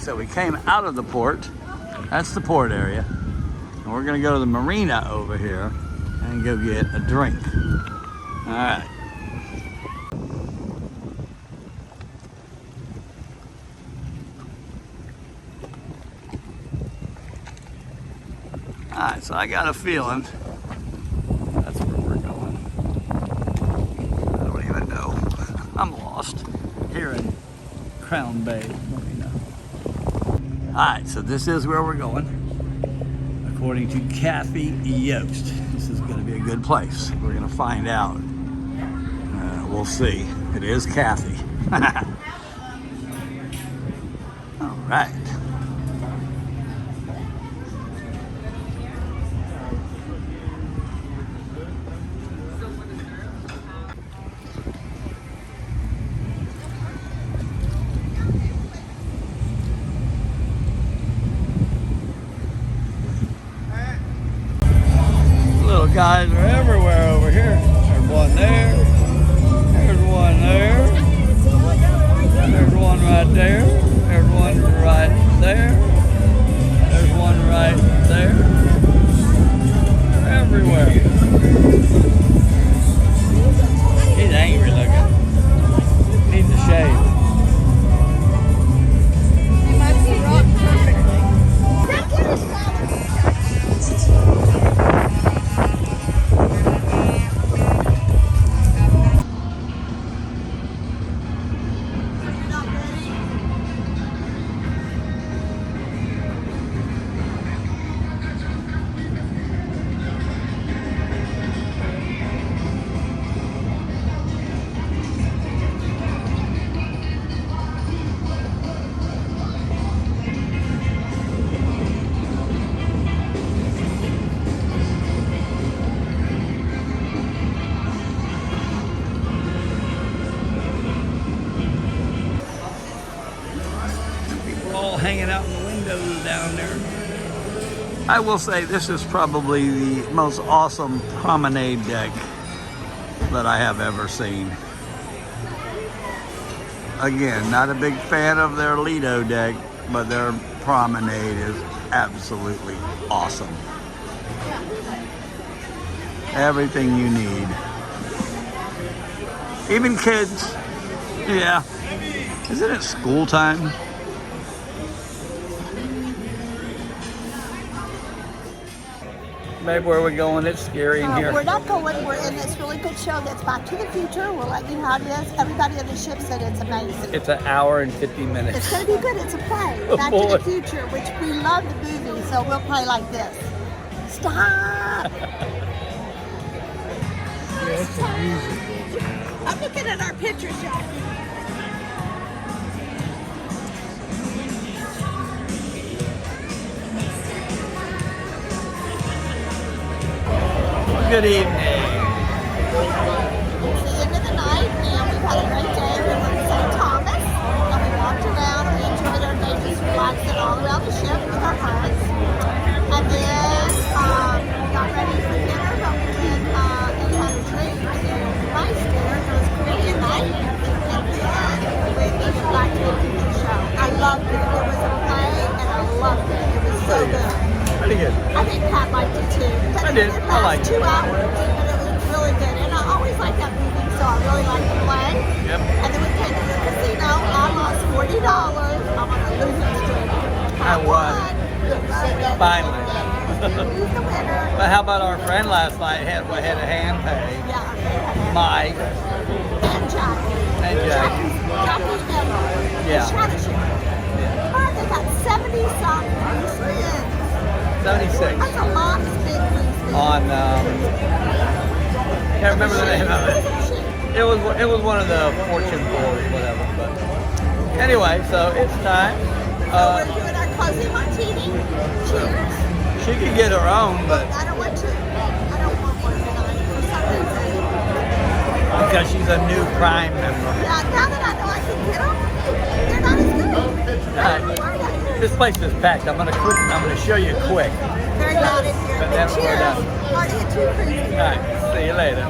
So we came out of the port. That's the port area. And we're gonna go to the marina over here and go get a drink. All right. All right, so I got a feeling that's where we're going. I don't even know. I'm lost here in Crown Bay Marina. All right, so this is where we're going. According to Kathy Yost, this is gonna be a good place. We're gonna find out. We'll see. It is Kathy. All right. guys are everywhere over here. There's one there. There's one there. There's one right there. There's one right there. There's one right there. Everywhere. He's angry looking. Needs a shave. He must be rocked perfectly. All hanging out in the windows down there. I will say this is probably the most awesome promenade deck that I have ever seen. Again, not a big fan of their Lido deck, but their promenade is absolutely awesome. Everything you need. Even kids. Yeah. Isn't it school time? Babe, where are we going? It's scary in here. We're not going. We're in this really good show that's Back to the Future. We'll let you know how it is. Everybody on the ship said it's amazing. It's an hour and 50 minutes. It's going to be good. It's a play. Oh, Back boy. to the Future, which we love the movie, so we'll play like this. Stop! It's a musical. I'm looking at our picture shot. Good evening. It's the end of the night, and we've had a great day. We went to St. Thomas, and we walked around, and we enjoyed our day just relaxing all around the ship with our friends. And then we got ready for dinner, but we went and had a drink. And then it was nice dinner. It was Korean night. And then we went to Back to the Future show. I loved it. It was a play, and I loved it. It was so good. Pretty good. I think Pat liked it too. I did. I liked it. 2 hours, but it was really good. And I always like that movie, so I really liked the play. Yep. And then we came to the casino. I lost $40. I'm on a losing streak. I won. Finally. Who's the winner? But how about our friend last night had a hand pay? Yeah. Mike. And Jackie. And Jackie. Jackie's Emma. Yeah. Strategy. Oh, they got 70-some free spins. 76. That's a lot of spin free spins. On can't remember the name of it. It was one of the Fortune 4s, whatever. But anyway, so it's time. We're doing our closing martini. Cheers. She could get her own, but I don't want to. I don't want one tonight for some reason. because she's a new Prime member. Yeah, now that I know I can get them, they're not as good. Alright. This place is packed. I'm gonna show you quick. Very loud in here. But then we're Cheers. done. Party at 2 crazy. Alright, see you later.